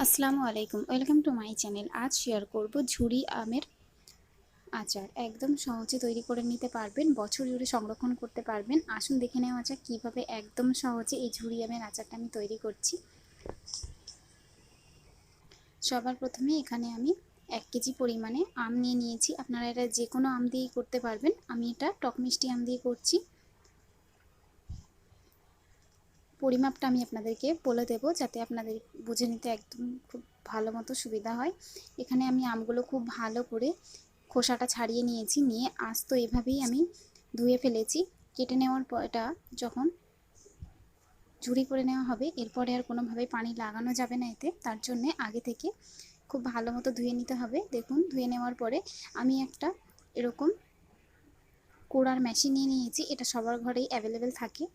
আসসালামু আলাইকুম, welcome to my channel. আজ শেয়ার করব ঝুরি আমের আচার। একদম সহজে তৈরি করে নিতে পারবেন, বছর জুড়ে সংরক্ষণ করতে পারবেন। আসুন দেখে নেওয়া যাক কীভাবে একদম সহজে এই ঝুরি আমের আচারটা আমি তৈরি করছি। সবার প্রথমে এখানে আমি 1 কেজি পরিমাণে আম নিয়ে নিয়েছি। আপনারা এটা যে কোনো আম দিয়েই করতে পারবেন। আমি এটা টক মিষ্টি আম দিয়ে করছি। পরিমাপটা আমি আপনাদেরকে বলে দেব, যাতে আপনাদের বুঝে নিতে একদম খুব ভালো মতো সুবিধা হয়। এখানে আমি আমগুলো খুব ভালো করে খোসাটা ছাড়িয়ে নিয়েছি, নিয়ে আস্ত এভাবেই আমি ধুয়ে ফেলেছি। কেটে নেওয়ার পর এটা যখন ঝুরি করে নেওয়া হবে, এরপরে আর কোনোভাবে পানি লাগানো যাবে না এতে। তার জন্যে আগে থেকে খুব ভালো মতো ধুয়ে নিতে হবে। দেখুন, ধুয়ে নেওয়ার পরে আমি একটা এরকম কোড়ার মেশিন নিয়ে নিয়েছি। এটা সবার ঘরেই অ্যাভেলেবেল থাকে।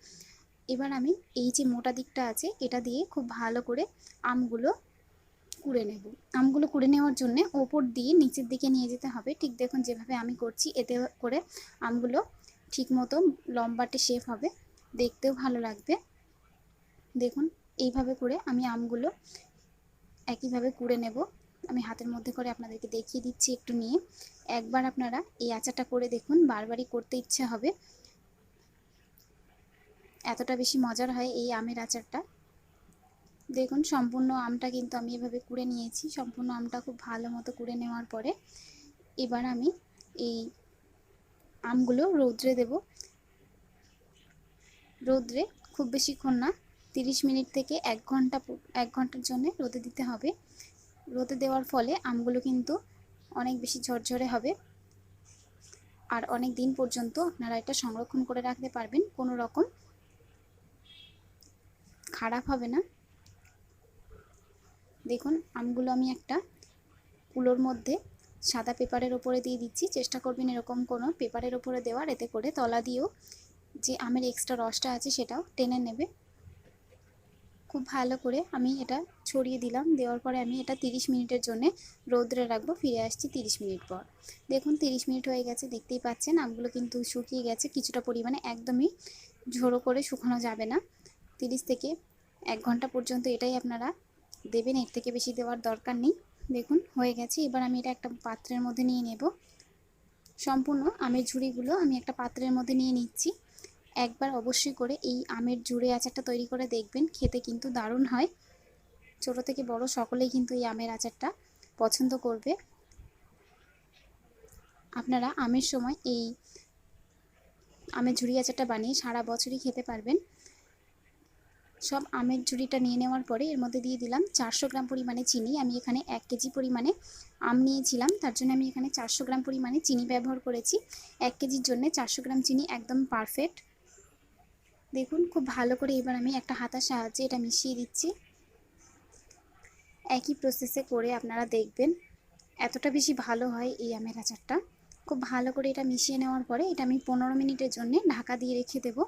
এবার আমি এই যে মোটা দিকটা আছে এটা দিয়ে খুব ভালো করে আমগুলো কুড়ে নেব। আমগুলো কুড়ে নেওয়ার জন্য ওপর দিয়ে নিচের দিকে নিয়ে যেতে হবে। ঠিক দেখুন যেভাবে আমি করছি, এতে করে আমগুলো ঠিক মতো লম্বাটে শেপ হবে, দেখতেও ভালো লাগবে। দেখুন এইভাবে করে আমি আমগুলো একইভাবে কুড়ে নেব। আমি হাতের মধ্যে করে আপনাদেরকে দেখিয়ে দিচ্ছি একটু নিয়ে। একবার আপনারা এই আচারটা করে দেখুন, বারবারই করতে ইচ্ছে হবে। এতটা বেশি মজার হয় এই আমের আচারটা। দেখুন সম্পূর্ণ আমটা কিন্তু আমি এভাবে কুড়ে নিয়েছি। সম্পূর্ণ আমটা খুব ভালো মতো কুড়ে নেওয়ার পরে এবার আমি এই আমগুলো রৌদ্রে দেব। রৌদ্রে খুব বেশিক্ষণ না, 30 মিনিট থেকে 1 ঘন্টার জন্য রোদে দিতে হবে। রোদে দেওয়ার ফলে আমগুলো কিন্তু অনেক বেশি ঝরঝরে হবে, আর অনেক দিন পর্যন্ত আপনারা এটা সংরক্ষণ করে রাখতে পারবেন। কোনো রকম খারাপ হবে না। দেখুন আমগুলো আমি একটা কুলোর মধ্যে সাদা পেপারের ওপরে দিয়ে দিচ্ছি। চেষ্টা করবেন এরকম কোনো পেপারের ওপরে দেওয়ার, এতে করে তলা দিয়েও যে আমের এক্সট্রা রসটা আছে সেটাও টেনে নেবে। খুব ভালো করে আমি এটা ছড়িয়ে দিলাম। দেওয়ার পরে আমি এটা 30 মিনিটের জন্য রোদ্রে রাখবো। ফিরে আসছি 30 মিনিট পর। দেখুন 30 মিনিট হয়ে গেছে, দেখতেই পাচ্ছেন আমগুলো কিন্তু শুকিয়ে গেছে কিছুটা পরিমাণে। একদমই ঝোড়ো করে শুকানো যাবে না। 30 থেকে 1 ঘন্টা পর্যন্ত এটাই আপনারা দেবেন, এর থেকে বেশি দেওয়ার দরকার নেই। দেখুন হয়ে গেছে। এবার আমি এটা একটা পাত্রের মধ্যে নিয়ে নেব। সম্পূর্ণ আমের ঝুড়িগুলো আমি একটা পাত্রের মধ্যে নিয়ে নিচ্ছি। একবার অবশ্যই করে এই আমের ঝুড়ি আচারটা তৈরি করে দেখবেন, খেতে কিন্তু দারুণ হয়। ছোট থেকে বড় সকলেই কিন্তু এই আমের আচারটা পছন্দ করবে। আপনারা আমের সময় এই আমের ঝুড়ি আচারটা বানিয়ে সারা বছরই খেতে পারবেন। সব আমের ঝুড়িটা নিয়ে নেওয়ার পরে এর মধ্যে দিয়ে দিলাম 400 গ্রাম পরিমাণে চিনি। আমি এখানে 1 কেজি পরিমাণে আম নিয়েছিলাম, তার জন্য আমি এখানে 400 গ্রাম পরিমাণে চিনি ব্যবহার করেছি। 1 কেজির জন্য 400 গ্রাম চিনি একদম পারফেক্ট। দেখুন খুব ভালো করে এবার আমি একটা হাতার সাহায্যে এটা মিশিয়ে দিচ্ছি। একই প্রসেসে করে আপনারা দেখবেন, এতটা বেশি ভালো হয় এই আমের আচারটা। খুব ভালো করে এটা মিশিয়ে নেওয়ার পরে এটা আমি 15 মিনিটের জন্য ঢাকা দিয়ে রেখে দেব।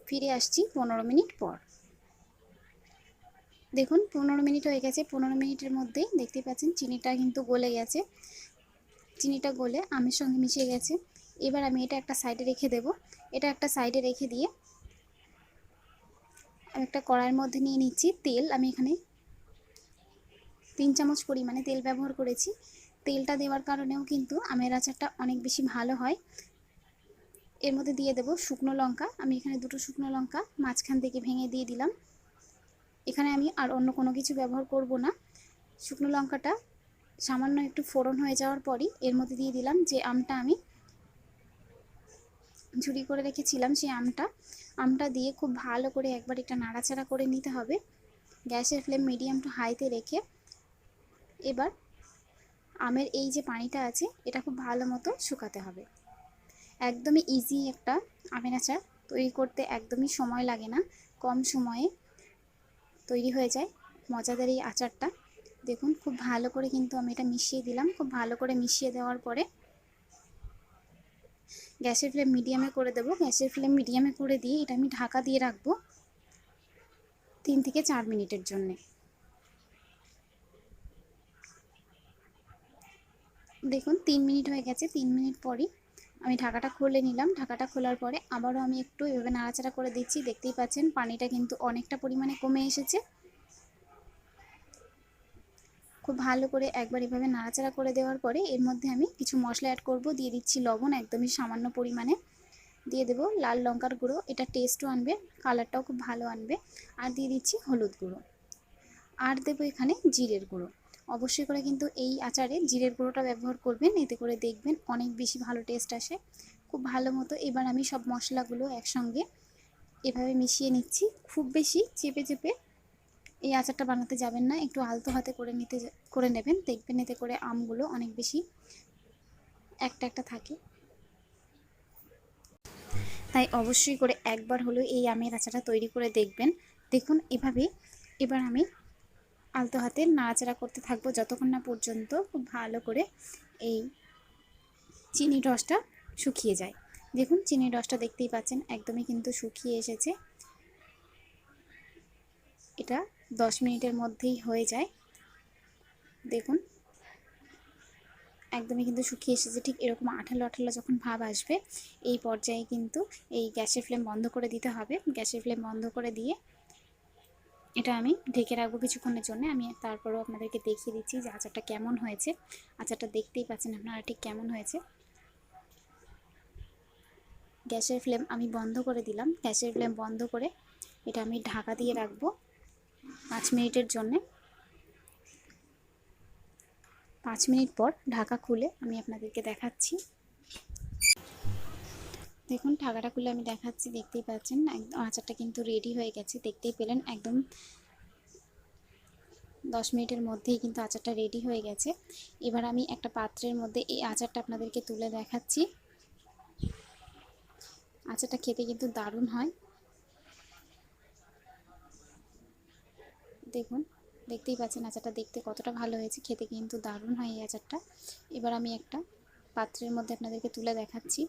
ফিরে আসছি 15 মিনিট পর। দেখুন 15 মিনিট হয়ে গেছে। 15 মিনিটের মধ্যেই দেখতে পাচ্ছেন চিনিটা কিন্তু গলে গেছে। চিনিটা গলে আমের সঙ্গে মিশে গেছে। এবার আমি এটা একটা সাইডে রেখে দেব। এটা একটা সাইডে রেখে দিয়ে আমি একটা কড়াইয়ের মধ্যে নিয়ে নিচ্ছি তেল। আমি এখানে 3 চামচ পরিমাণে তেল ব্যবহার করেছি। তেলটা দেওয়ার কারণেও কিন্তু আমের আচারটা অনেক বেশি ভালো হয়। এর মধ্যে দিয়ে দেব শুকনো লঙ্কা। আমি এখানে 2টো শুকনো লঙ্কা মাঝখান থেকে ভেঙে দিয়ে দিলাম। এখানে আমি আর অন্য কোনো কিছু ব্যবহার করব না। শুকনো লঙ্কাটা সামান্য একটু ফোড়ন হয়ে যাওয়ার পরই এর মধ্যে দিয়ে দিলাম যে আমটা আমি ঝুরি করে রেখেছিলাম, সেই আমটা দিয়ে খুব ভালো করে একবার এটা নাড়াচাড়া করে নিতে হবে। গ্যাসের ফ্লেম মিডিয়াম টু হাইতে রেখে এবার আমের এই যে পানিটা আছে এটা খুব ভালো মতো শুকাতে হবে। একদমই ইজি একটা আমের আচার তৈরি করতে, একদমই সময় লাগে না, কম সময়ে তৈরি হয়ে যায় মজাদার এই আচারটা। দেখুন খুব ভালো করে কিন্তু আমি এটা মিশিয়ে দিলাম। খুব ভালো করে মিশিয়ে দেওয়ার পরে গ্যাসের ফ্লেম মিডিয়ামে করে দেবো। গ্যাসের ফ্লেম মিডিয়ামে করে দিয়ে এটা আমি ঢাকা দিয়ে রাখবো 3 থেকে 4 মিনিটের জন্যে। দেখুন 3 মিনিট হয়ে গেছে। 3 মিনিট পরই আমি ঢাকাটা খুলে নিলাম। ঢাকাটা খোলার পরে আবারও আমি একটু এভাবে নাড়াচাড়া করে দিচ্ছি। দেখতেই পাচ্ছেন পানিটা কিন্তু অনেকটা পরিমাণে কমে এসেছে। খুব ভালো করে একবার এভাবে নাড়াচাড়া করে দেওয়ার পরে এর মধ্যে আমি কিছু মশলা অ্যাড করব। দিয়ে দিচ্ছি লবণ একদমই সামান্য পরিমাণে, দিয়ে দেবো লাল লঙ্কার গুঁড়ো, এটা টেস্টও আনবে, কালারটাও খুব ভালো আনবে। আর দিয়ে দিচ্ছি হলুদ গুঁড়ো, আর দেবো এখানে জিরের গুঁড়ো। অবশ্যই করে কিন্তু এই আচারে জিরের গুঁড়োটা ব্যবহার করবেন, এতে করে দেখবেন অনেক বেশি ভালো টেস্ট আসে। খুব ভালো মতো এবার আমি সব মশলাগুলো একসঙ্গে এভাবে মিশিয়ে নিচ্ছি। খুব বেশি চেপে চেপে এই আচারটা বানাতে যাবেন না, একটু আলতো হাতে করে নেবেন, দেখবেন এতে করে আমগুলো অনেক বেশি একটা একটা থাকে। তাই অবশ্যই করে একবার হলেও এই আমের আচারটা তৈরি করে দেখবেন। দেখুন এভাবে এবার আমি আলতো হাতে নাড়াচাড়া করতে থাকবো যতক্ষণ না পর্যন্ত খুব ভালো করে এই চিনির রসটা শুকিয়ে যায়। দেখুন চিনির রসটা দেখতেই পাচ্ছেন একদমই কিন্তু শুকিয়ে এসেছে। এটা 10 মিনিটের মধ্যেই হয়ে যায়। দেখুন একদমই কিন্তু শুকিয়ে এসেছে, ঠিক এরকম আঠালো আঠালো যখন ভাব আসবে এই পর্যায়ে কিন্তু এই গ্যাসের ফ্লেম বন্ধ করে দিতে হবে। গ্যাসের ফ্লেম বন্ধ করে দিয়ে এটা আমি ঢেকে রাখবো কিছুক্ষণের জন্য। আমি তারপরেও আপনাদেরকে দেখিয়ে দিচ্ছি যে আচারটা কেমন হয়েছে। আচারটা দেখতেই পাচ্ছেন আপনারা ঠিক কেমন হয়েছে। গ্যাসের ফ্লেম আমি বন্ধ করে দিলাম। গ্যাসের ফ্লেম বন্ধ করে এটা আমি ঢাকা দিয়ে রাখবো 5 মিনিটের জন্যে। 5 মিনিট পর ঢাকা খুলে আমি আপনাদেরকে দেখাচ্ছি। দেখুন ঢাকাটা খুলে আমি দেখাচ্ছি, দেখতেই পাচ্ছেন একদম আচারটা কিন্তু রেডি হয়ে গেছে। দেখতেই পেলেন একদম 10 মিনিটের মধ্যেই কিন্তু আচারটা রেডি হয়ে গেছে। এবার আমি একটা পাত্রের মধ্যে এই আচারটা আপনাদেরকে তুলে দেখাচ্ছি। আচারটা খেতে কিন্তু দারুণ হয়। দেখুন দেখতেই পাচ্ছেন আচারটা দেখতে কতটা ভালো হয়েছে, খেতে কিন্তু দারুণ হয় এই আচারটা। এবার আমি একটা পাত্রের মধ্যে আপনাদেরকে তুলে দেখাচ্ছি।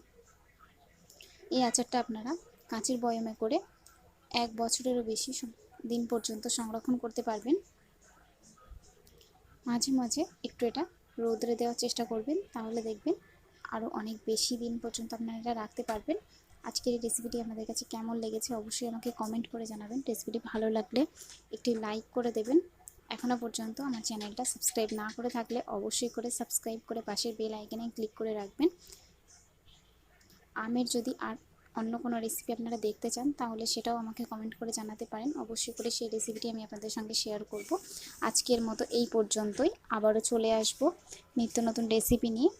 এই আচারটা আপনারা কাঁচের বয়মে করে 1 বছরেরও বেশি দিন পর্যন্ত সংরক্ষণ করতে পারবেন। মাঝে মাঝে একটু এটা রোদরে দেওয়ার চেষ্টা করবেন, তাহলে দেখবেন আরও অনেক বেশি দিন পর্যন্ত আপনারা এটা রাখতে পারবেন। আজকের এই রেসিপিটি আপনাদের কাছে কেমন লেগেছে অবশ্যই আমাকে কমেন্ট করে জানাবেন। রেসিপিটি ভালো লাগলে একটি লাইক করে দেবেন। এখনও পর্যন্ত আমার চ্যানেলটা সাবস্ক্রাইব না করে থাকলে অবশ্যই করে সাবস্ক্রাইব করে পাশের বেল আইকনে ক্লিক করে রাখবেন। আমের যদি আর অন্য কোনো রেসিপি আপনারা দেখতে চান তাহলে সেটাও আমাকে কমেন্ট করে জানাতে পারেন। অবশ্যই করে সেই রেসিপিটি আমি আপনাদের সঙ্গে শেয়ার করব। আজকের মতো এই পর্যন্তই, আবারও চলে আসব নিত্য নতুন রেসিপি নিয়ে।